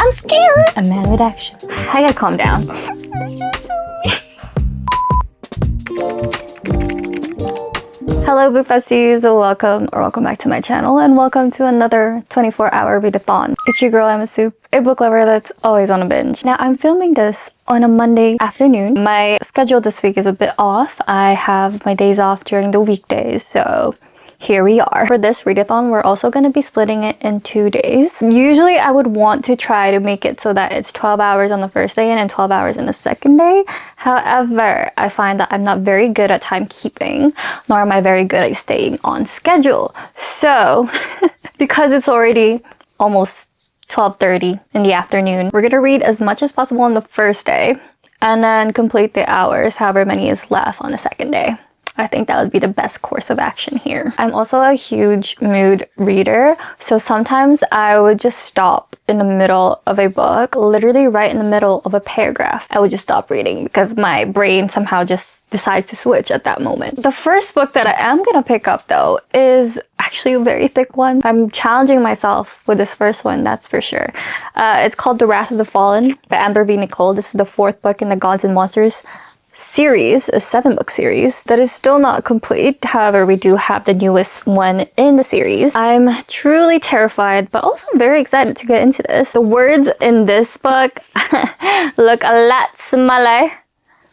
I'm scared. A man with action. I gotta calm down. It's just so Hello book besties, welcome back to my channel and welcome to another 24-hour readathon. It's your girl Emma Soup, a book lover that's always on a binge. Now I'm filming this on a Monday afternoon. My schedule this week is a bit off. I have my days off during the weekdays, so here we are. For this readathon, we're also going to be splitting it in 2 days. Usually I would want to try to make it so that it's 12 hours on the first day and then 12 hours in the second day. However, I find that I'm not very good at timekeeping, nor am I very good at staying on schedule. So, because it's already almost 12:30 in the afternoon, we're going to read as much as possible on the first day and then complete the hours, however many is left on the second day. I think that would be the best course of action here. I'm also a huge mood reader, so sometimes I would just stop in the middle of a book, literally right in the middle of a paragraph. I would just stop reading because my brain somehow just decides to switch at that moment. The first book that I am gonna pick up though is actually a very thick one. I'm challenging myself with this first one, that's for sure. It's called The Wrath of the Fallen by Amber V. Nicole. This is the 4th book in the Gods and Monsters series, a 7-book series that is still not complete. However, we do have the newest one in the series. I'm truly terrified, but also very excited to get into this. The words in this book look a lot smaller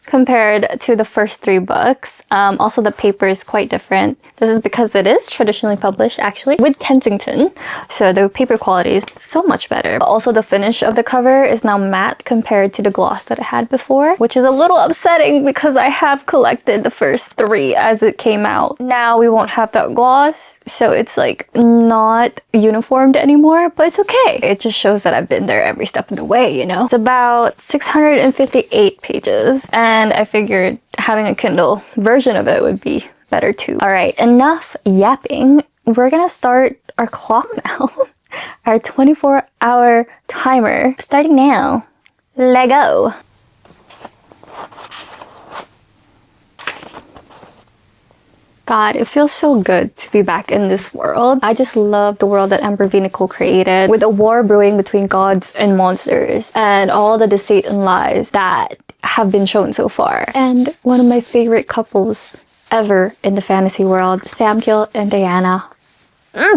compared to the first 3 books. Also, the paper is quite different. This is because it is traditionally published, actually, with Kensington. So the paper quality is so much better. But also, the finish of the cover is now matte compared to the gloss that I had before, which is a little upsetting because I have collected the first 3 as it came out. Now we won't have that gloss, so it's like not uniformed anymore, but it's okay. It just shows that I've been there every step of the way, you know? It's about 658 pages, and I figured having a Kindle version of it would be better too. All right, enough yapping. We're gonna start our clock now. Our 24-hour timer starting now. Let go. God, it feels so good to be back in this world. I just love the world that Amber V. Nicole created, with a war brewing between gods and monsters and all the deceit and lies that have been shown so far. And one of my favorite couples ever in the fantasy world, Samkiel and Diana.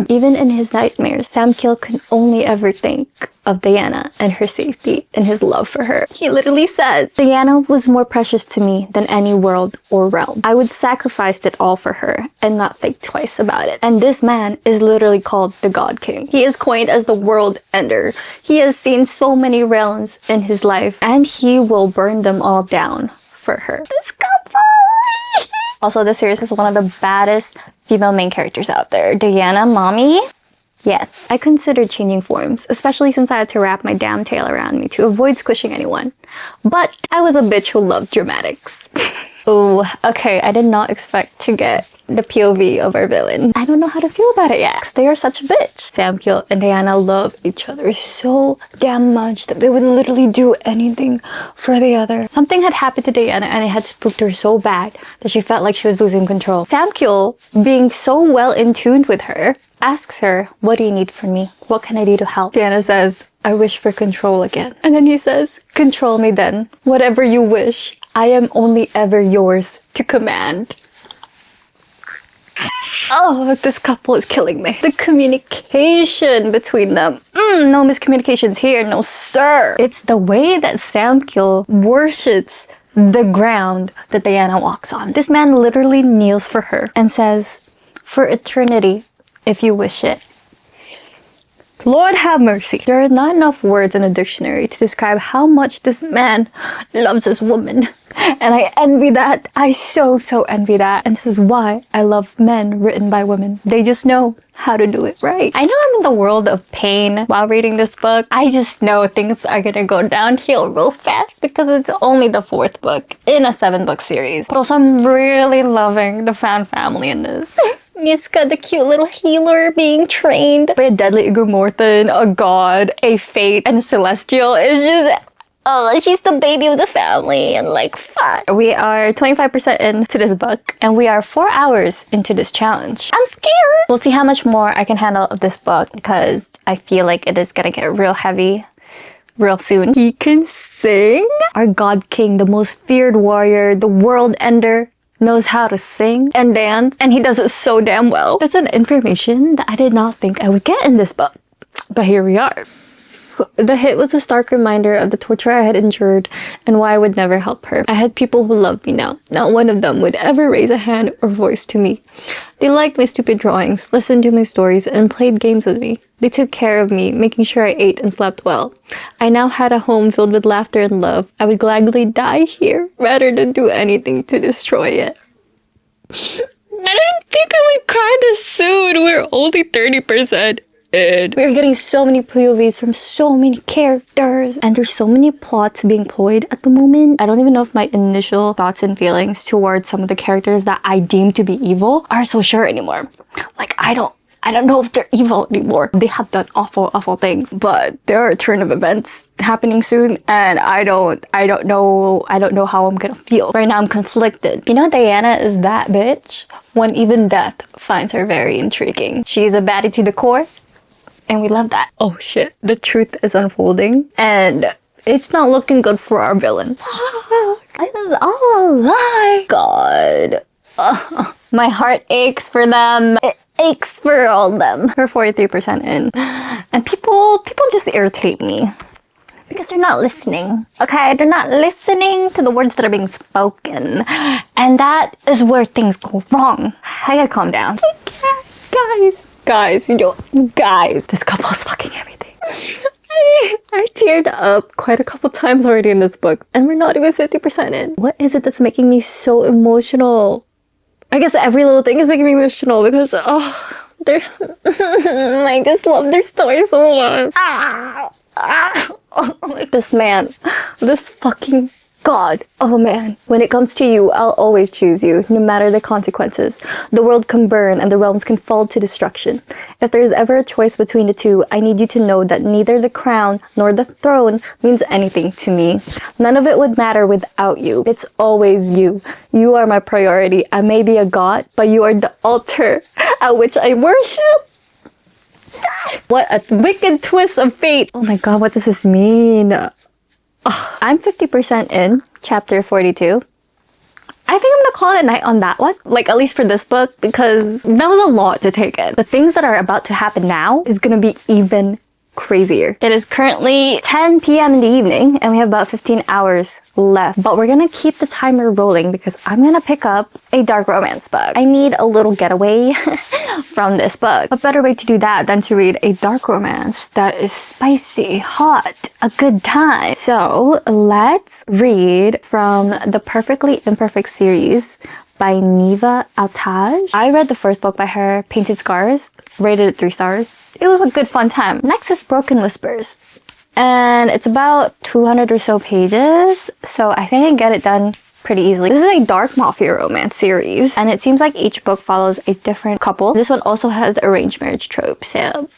Even in his nightmares, Samkiel can only ever think of Diana and her safety and his love for her. He literally says, "Diana was more precious to me than any world or realm. I would sacrifice it all for her and not think twice about it." And this man is literally called the God King. He is coined as the world ender. He has seen so many realms in his life, and he will burn them all down for her. This couple! Also, this series is one of the baddest female main characters out there. Diana, mommy? Yes. I considered changing forms, especially since I had to wrap my damn tail around me to avoid squishing anyone. But I was a bitch who loved dramatics. Oh, okay, I did not expect to get the POV of our villain. I don't know how to feel about it yet, 'cause they are such a bitch. Samkiel and Diana love each other so damn much that they would literally do anything for the other. Something had happened to Diana and it had spooked her so bad that she felt like she was losing control. Samkiel, being so well in tune with her, asks her, "What do you need from me? What can I do to help?" Diana says, "I wish for control again." And then he says, "Control me then. Whatever you wish. I am only ever yours to command." Oh, this couple is killing me. The communication between them. No miscommunications here, no sir. It's the way that Samkiel worships the ground that Diana walks on. This man literally kneels for her and says, "For eternity, if you wish it." Lord have mercy. There are not enough words in a dictionary to describe how much this man loves this woman. And I envy that. I so envy that. And this is why I love men written by women. They just know how to do it right. I know I'm in the world of pain while reading this book. I just know things are gonna go downhill real fast because it's only the 4th book in a 7-book series. But also I'm really loving the fan family in this. Miska, the cute little healer being trained by a deadly Igomorphin, a god, a fate, and a celestial is just oh, she's the baby of the family, and like, fuck. We are 25% into this book, and we are 4 hours into this challenge. I'm scared. We'll see how much more I can handle of this book, because I feel like it is gonna get real heavy real soon. He can sing. Our God King, the most feared warrior, the world ender, knows how to sing and dance, and he does it so damn well. That's an information that I did not think I would get in this book, but here we are. The hit was a stark reminder of the torture I had endured and why I would never help her. I had people who loved me now. Not one of them would ever raise a hand or voice to me. They liked my stupid drawings, listened to my stories, and played games with me. They took care of me, making sure I ate and slept well. I now had a home filled with laughter and love. I would gladly die here rather than do anything to destroy it. I didn't think I would cry this soon. We're only 30%. We're getting so many POVs from so many characters, and there's so many plots being ployed at the moment. I don't even know if my initial thoughts and feelings towards some of the characters that I deem to be evil are so sure anymore. Like, I don't know if they're evil anymore. They have done awful things, but there are a turn of events happening soon, and I don't know how I'm gonna feel. Right now I'm conflicted. You know, Diana is that bitch when even death finds her very intriguing. She is a baddie to the core, and we love that. Oh shit, the truth is unfolding, and it's not looking good for our villain. This is all a lie. God. My heart aches for them. It aches for all of them. We're 43% in. And people just irritate me. Because they're not listening. Okay, they're not listening to the words that are being spoken. And that is where things go wrong. I gotta calm down. Guys, this couple is fucking everything. I teared up quite a couple times already in this book, and we're not even 50% in. What is it that's making me so emotional? I guess every little thing is making me emotional because, I just love their story so much. This man, this fucking God of a man. When it comes to you, I'll always choose you, no matter the consequences. The world can burn and the realms can fall to destruction. If there is ever a choice between the two, I need you to know that neither the crown nor the throne means anything to me. None of it would matter without you. It's always you. You are my priority. I may be a god, but you are the altar at which I worship. What a wicked twist of fate. Oh my God, what does this mean? I'm 50% in chapter 42. I think I'm gonna call it a night on that one. Like, at least for this book, because that was a lot to take in. The things that are about to happen now is gonna be even crazier. It is currently 10 p.m. in the evening, and we have about 15 hours left. But we're gonna keep the timer rolling because I'm gonna pick up a dark romance book. I need a little getaway from this book. A better way to do that than to read a dark romance that is spicy, hot, a good time. So let's read from the Perfectly Imperfect series by Neva Altaj. I read the first book by her, Painted Scars, rated it 3 stars. It was a good fun time. Next is Broken Whispers, and it's about 200 or so pages, so I think I can get it done pretty easily. This is a dark mafia romance series, and it seems like each book follows a different couple. This one also has the arranged marriage trope, so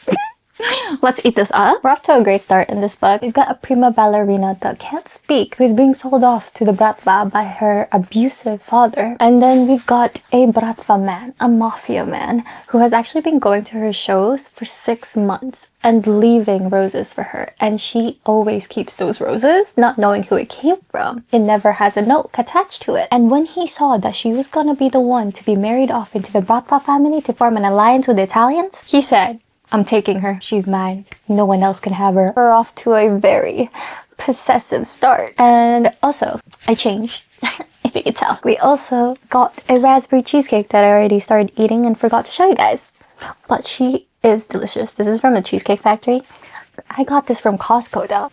let's eat this up. We're off to a great start in this book. We've got a prima ballerina that can't speak, who's being sold off to the bratva by her abusive father. And then we've got a bratva man, a mafia man, who has actually been going to her shows for 6 months and leaving roses for her. And she always keeps those roses, not knowing who it came from. It never has a note attached to it. And when he saw that she was gonna be the one to be married off into the bratva family to form an alliance with the Italians, he said, I'm taking her. She's mine. No one else can have her. We're off to a very possessive start. And also, I changed, if you could tell. We also got a raspberry cheesecake that I already started eating and forgot to show you guys. But she is delicious. This is from the Cheesecake Factory. I got this from Costco though.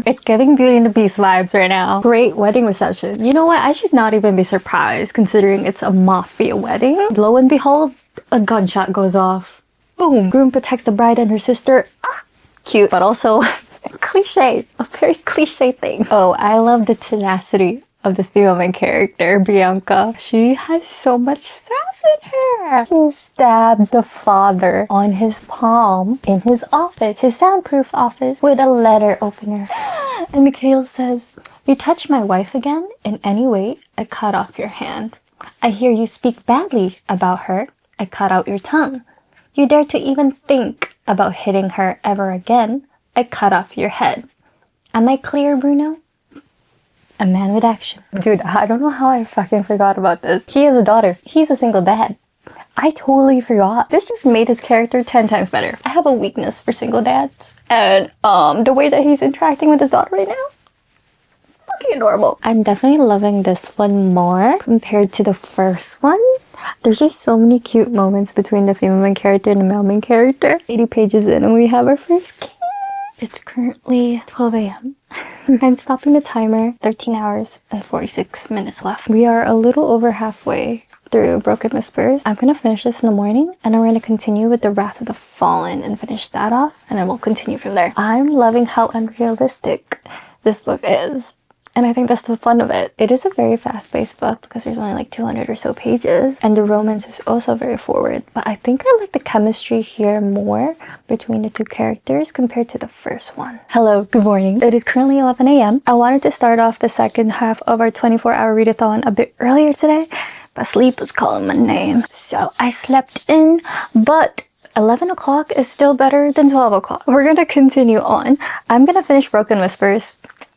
It's giving Beauty and the Beast vibes right now. Great wedding reception. You know what? I should not even be surprised considering it's a mafia wedding. Lo and behold, a gunshot goes off. Boom. Groom protects the bride and her sister. Cute, but also cliche. A very cliche thing. Oh, I love the tenacity of this female main character, Bianca. She has so much sass in her. He stabbed the father on his palm in his office, his soundproof office, with a letter opener. And Mikhail says, "You touch my wife again in any way, I cut off your hand. I hear you speak badly about her. I cut out your tongue. You dare to even think about hitting her ever again, I cut off your head. Am I clear, Bruno? A man with action. Dude, I don't know how I fucking forgot about this. He has a daughter. He's a single dad. I totally forgot. This just made his character 10 times better. I have a weakness for single dads. And the way that he's interacting with his daughter right now, fucking adorable. I'm definitely loving this one more compared to the first one. There's just so many cute moments between the female main character and the male main character. 80 pages in and we have our first kid. It's currently 12 a.m. I'm stopping the timer. 13 hours and 46 minutes left. We are a little over halfway through Broken Whispers. I'm gonna finish this in the morning and then we're gonna continue with the Wrath of the Fallen and finish that off and then we'll continue from there. I'm loving how unrealistic this book is. And I think that's the fun of it. It is a very fast-paced book because there's only like 200 or so pages. And the romance is also very forward. But I think I like the chemistry here more between the two characters compared to the first one. Hello, good morning. It is currently 11 a.m. I wanted to start off the second half of our 24-hour readathon a bit earlier today, but sleep was calling my name. So I slept in, but 11 o'clock is still better than 12 o'clock. We're gonna continue on. I'm gonna finish Broken Whispers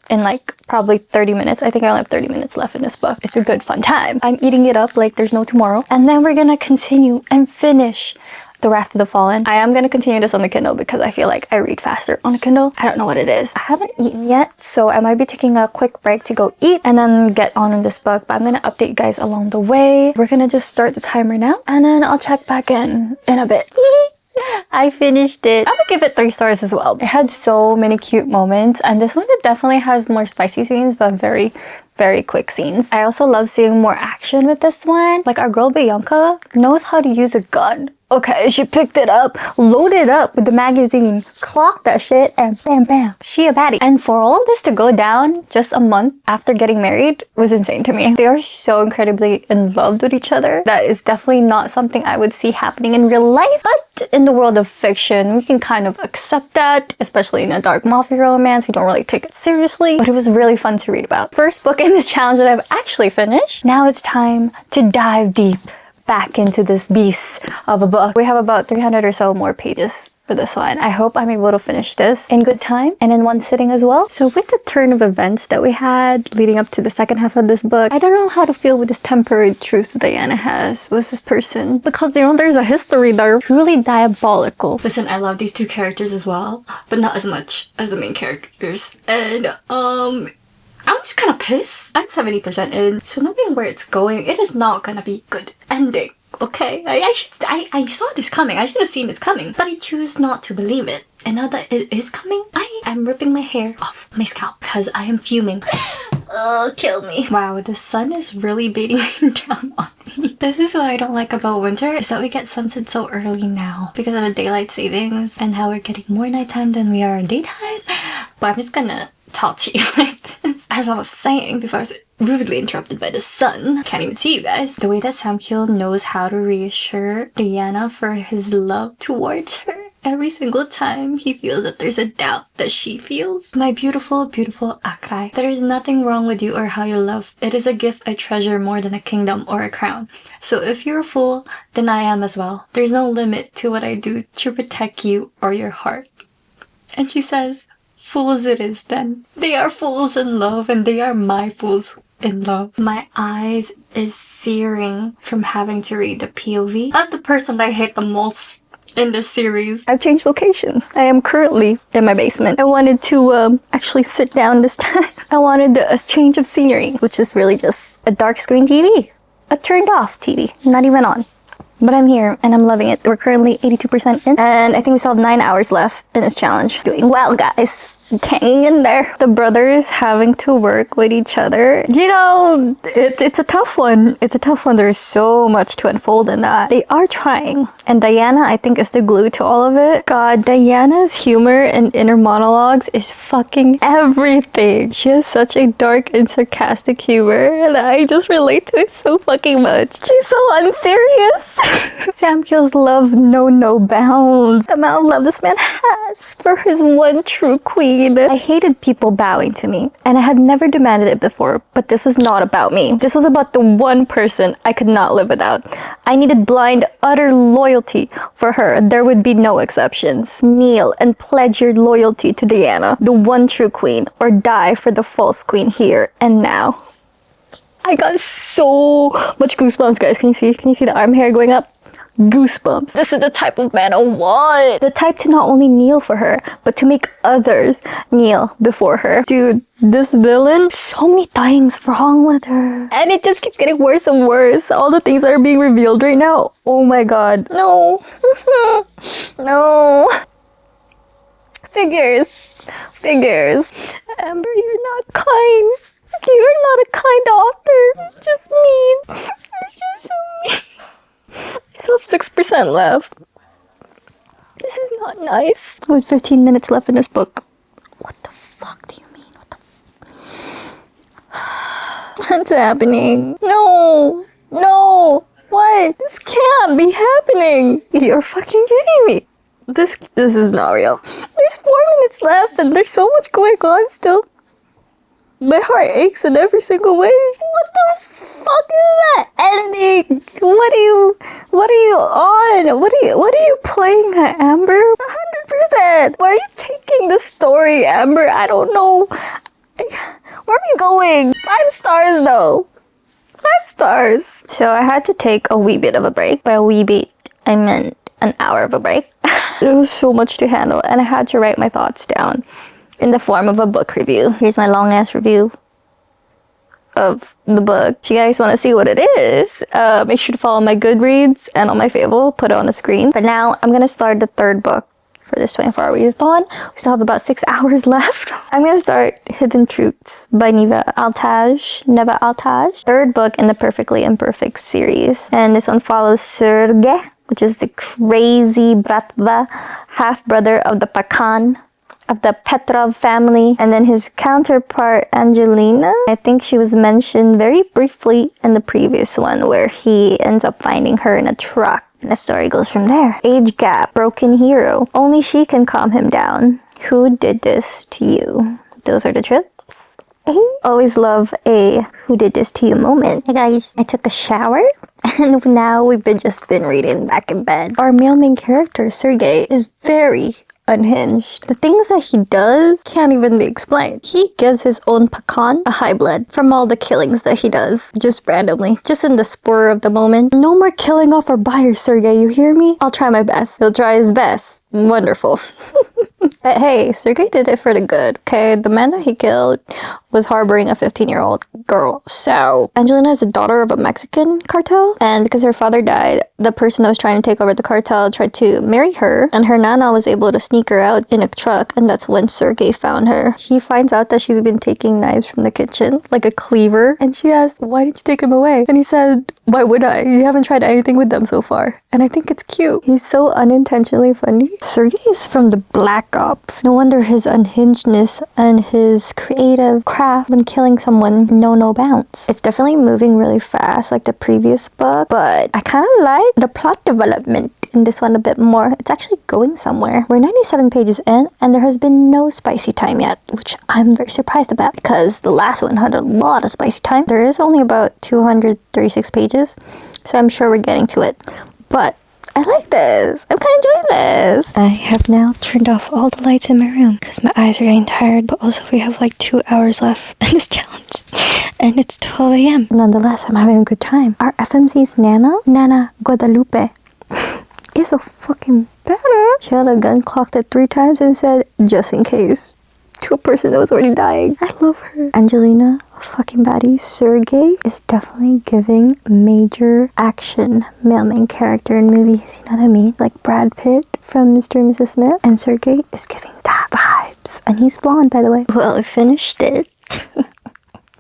in like probably 30 minutes. I think I only have 30 minutes left in this book. It's a good fun time. I'm eating it up like there's no tomorrow. And then we're gonna continue and finish The Wrath of the Fallen. I am gonna continue this on the Kindle because I feel like I read faster on a Kindle. I don't know what it is. I haven't eaten yet, so I might be taking a quick break to go eat and then get on in this book, but I'm gonna update you guys along the way. We're gonna just start the timer now and then I'll check back in a bit. I finished it. I'm gonna give it 3 stars as well. It had so many cute moments and this one it definitely has more spicy scenes but very quick scenes. I also love seeing more action with this one. Like our girl Bianca knows how to use a gun. Okay, she picked it up, loaded up with the magazine, clocked that shit, and bam bam, she a baddie. And for all this to go down just a month after getting married was insane to me. They are so incredibly in love with each other. That is definitely not something I would see happening in real life, but in the world of fiction, we can kind of accept that, especially in a dark mafia romance. We don't really take it seriously, but it was really fun to read about. First book in this challenge that I've actually finished. Now it's time to dive deep back into this beast of a book. We have about 300 or so more pages for this one. I hope I'm able to finish this in good time and in one sitting as well. So with the turn of events that we had leading up to the second half of this book, I don't know how to feel with this temporary truce that Diana has with this person because you know there's a history there. Truly diabolical. Listen, I love these two characters as well, but not as much as the main characters. And I'm just kind of pissed. I'm 70% in, so knowing where it's going, it is not gonna be good ending. Okay, I saw this coming. I should have seen this coming, but I choose not to believe it. And now that it is coming, I am ripping my hair off my scalp because I am fuming. Oh, kill me. Wow, the sun is really beating down on me. This is what I don't like about winter, is that we get sunset so early now because of the daylight savings and how we're getting more nighttime than we are in daytime. But I'm just gonna talk to you like this. As I was saying before I was rudely interrupted by the sun. Can't even see you guys. The way that Samkyul knows how to reassure Diana for his love towards her. Every single time he feels that there's a doubt that she feels. My beautiful, beautiful Akrai. There is nothing wrong with you or how you love. It is a gift I treasure more than a kingdom or a crown. So if you're a fool, then I am as well. There's no limit to what I do to protect you or your heart. And she says, fools it is then. They are fools in love and they are my fools in love. My eyes is searing from having to read the POV of the person that I hate the most in this series. I've changed location. I am currently in my basement. I wanted to actually sit down this time. I wanted a change of scenery, which is really just a dark screen TV. A turned off TV, not even on. But I'm here and I'm loving it. We're currently 82% in and I think we still have 9 hours left in this challenge. Doing well, guys. Hanging in there. The brothers having to work with each other. You know, it's a tough one. It's a tough one. There's so much to unfold in that. They are trying. And Diana, I think, is the glue to all of it. God, Diana's humor and inner monologues is fucking everything. She has such a dark and sarcastic humor and I just relate to it so fucking much. She's so unserious. Samkyul's love know no bounds. The amount of love this man has for his one true queen. queen. I hated people bowing to me, and I had never demanded it before, but this was not about me. This was about the one person I could not live without. I needed blind, utter loyalty for her. There would be no exceptions. Kneel and pledge your loyalty to Diana, the one true queen, or die for the false queen here and now. I got so much goosebumps, guys. Can you see? Can you see the arm hair going up? Goosebumps. This is the type of man I want. The type to not only kneel for her, but to make others kneel before her. Dude, this villain, so many things wrong with her. And it just keeps getting worse and worse. All the things that are being revealed right now. Oh my god. No. No. Figures. Amber, you're not kind. You're not a kind author. It's just mean. It's just so mean. I still have 6% left. This is not nice. With 15 minutes left in this book. What the fuck do you mean? What the What's happening? No. What? This can't be happening. You're fucking kidding me. This is not real. There's 4 minutes left and there's so much going on still. My heart aches in every single way. What the fuck is that ending? What are you on? What are you playing at, Amber? 100%. Where are you taking the story, Amber? I don't know. Where are we going? 5 stars though. 5 stars. So I had to take a wee bit of a break. By a wee bit, I meant an hour of a break. There was so much to handle and I had to write my thoughts down in the form of a book review. Here's my long ass review of the book. If you guys want to see what it is, make sure to follow my Goodreads and on my Fable, put it on the screen. But now I'm gonna start the 3rd book for this 24-hour readathon. We still have about 6 hours left. I'm gonna start Hidden Truths by Neva Altaj. 3rd book in the Perfectly Imperfect series. And this one follows Sergey, which is the crazy Bratva, half-brother of the Pakan of the Petrov family, and then his counterpart Angelina. I think she was mentioned very briefly in the previous one where he ends up finding her in a truck. And the story goes from there. Age gap, broken hero. Only she can calm him down. Who did this to you? Those are the trips. Always love a who did this to you moment. Hey guys, I took a shower and now we've just been reading back in bed. Our male main character, Sergey, is very unhinged. The things that he does can't even be explained. He gives his own Pakan a high blood from all the killings that he does, just randomly, just in the spur of the moment. No more killing off our buyers, Sergey, you hear me? I'll try my best. He'll try his best. Wonderful. But hey, Sergey did it for the good, okay? The man that he killed was harboring a 15-year-old girl. So, Angelina is the daughter of a Mexican cartel, and because her father died, the person that was trying to take over the cartel tried to marry her, and her nana was able to sneak her out in a truck, and that's when Sergey found her. He finds out that she's been taking knives from the kitchen, like a cleaver, and she asked, why did you take him away? And he said, why would I? You haven't tried anything with them so far. And I think it's cute. He's so unintentionally funny. Sergey is from the Black Ops. No wonder his unhingedness and his creative craft when killing someone know no bounds. It's definitely moving really fast like the previous book, but I kind of like the plot development in this one a bit more. It's actually going somewhere. We're 97 pages in and there has been no spicy time yet, which I'm very surprised about because the last one had a lot of spicy time. There is only about 236 pages, so I'm sure we're getting to it. But I like this. I'm kind of enjoying this. I have now turned off all the lights in my room because my eyes are getting tired, but also we have like 2 hours left in this challenge and it's 12 a.m. Nonetheless, I'm having a good time. Our FMC's Nana Guadalupe is so fucking badass. She had a gun clocked at 3 times and said, just in case, to a person that was already dying. I love her. Angelina, fucking baddie. Sergey is definitely giving major action male main character in movies, you know what I mean? Like Brad Pitt from Mr. and Mrs. Smith. And Sergey is giving that vibes. And he's blonde, by the way. Well, I finished it.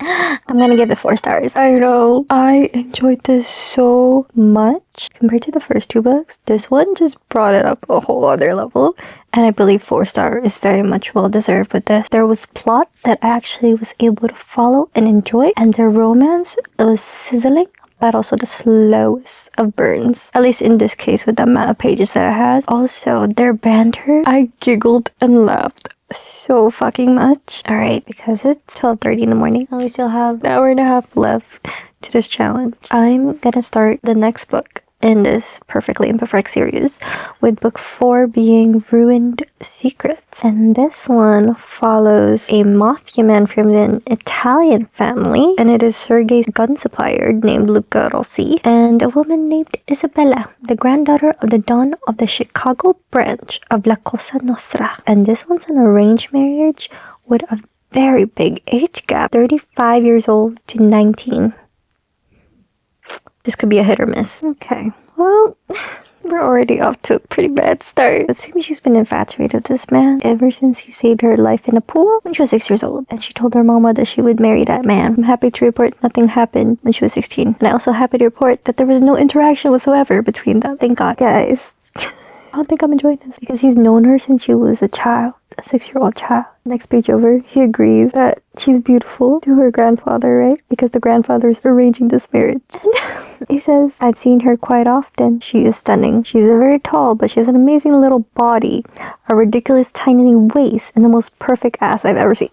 I'm gonna give it 4 stars. I know. I enjoyed this so much. Compared to the first 2 books, this one just brought it up a whole other level. And I believe 4 star is very much well deserved with this. There was plot that I actually was able to follow and enjoy. And their romance, it was sizzling, but also the slowest of burns. At least in this case with the amount of pages that it has. Also, their banter, I giggled and laughed so fucking much. Alright, because it's 12:30 in the morning and we still have an hour and a half left to this challenge. I'm gonna start the next book in this Perfectly Imperfect series, with book 4 being Ruined Secrets. And this one follows a mafia man from an Italian family, and it is Sergei's gun supplier named Luca Rossi, and a woman named Isabella, the granddaughter of the Don of the Chicago branch of La Cosa Nostra. And this one's an arranged marriage with a very big age gap, 35 years old to 19. This could be a hit or miss. Okay, well, we're already off to a pretty bad start. It seems she's been infatuated with this man ever since he saved her life in a pool when she was 6 years old. And she told her mama that she would marry that man. I'm happy to report nothing happened when she was 16. And I'm also happy to report that there was no interaction whatsoever between them. Thank God. Guys, I don't think I'm enjoying this because he's known her since she was a child. A 6-year-old child. Next page over, he agrees that she's beautiful to her grandfather, right? Because the grandfather is arranging this marriage. And he says, I've seen her quite often. She is stunning. She's very tall, but she has an amazing little body, a ridiculous tiny waist, and the most perfect ass I've ever seen.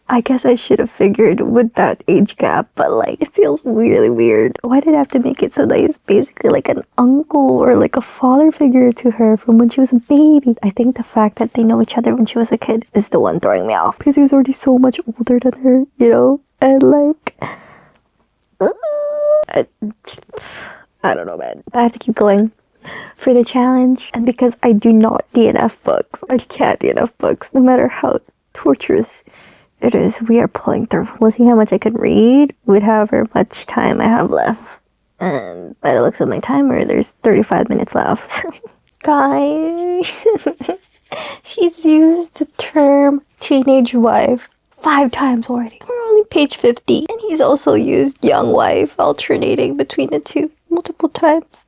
I guess I should have figured with that age gap, but like, it feels really weird. Why did I have to make it so that he's basically like an uncle or like a father figure to her from when she was a baby? I think the fact that they know each other when she was a kid is the one throwing me off, because he was already so much older than her, you know? And like, I don't know, man. I have to keep going for the challenge. And because I do not DNF books, I can't DNF books, no matter how torturous it is. We are pulling through. We'll see how much I can read with however much time I have left. And by the looks of my timer, there's 35 minutes left. Guys, she's used the term teenage wife 5 times already. We're only page 50. And he's also used young wife, alternating between the two multiple times.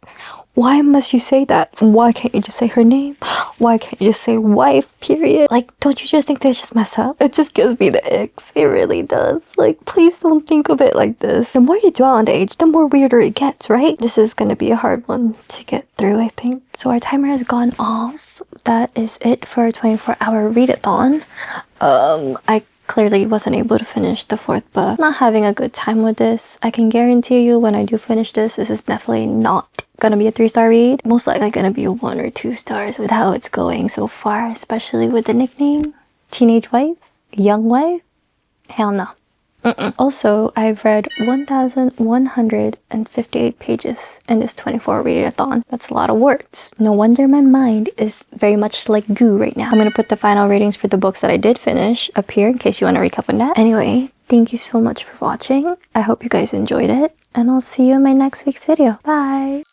Why must you say that? Why can't you just say her name? Why can't you just say wife, period? Like, don't you just think that's just messed up? It just gives me the icks. It really does. Like, please don't think of it like this. The more you dwell on the age, the more weirder it gets, right? This is gonna be a hard one to get through, I think. So our timer has gone off. That is it for a 24-hour readathon. I clearly wasn't able to finish the 4th book. Not having a good time with this. I can guarantee you when I do finish this is definitely not gonna be a 3-star read. Most likely gonna be a 1 or 2 stars with how it's going so far, especially with the nickname teenage wife, young wife. Hell no. Also, I've read 1,158 pages in this 24 readathon. That's a lot of words. No wonder my mind is very much like goo right now. I'm gonna put the final ratings for the books that I did finish up here in case you want to recap on that. Anyway, thank you so much for watching. I hope you guys enjoyed it, and I'll see you in my next week's video. Bye!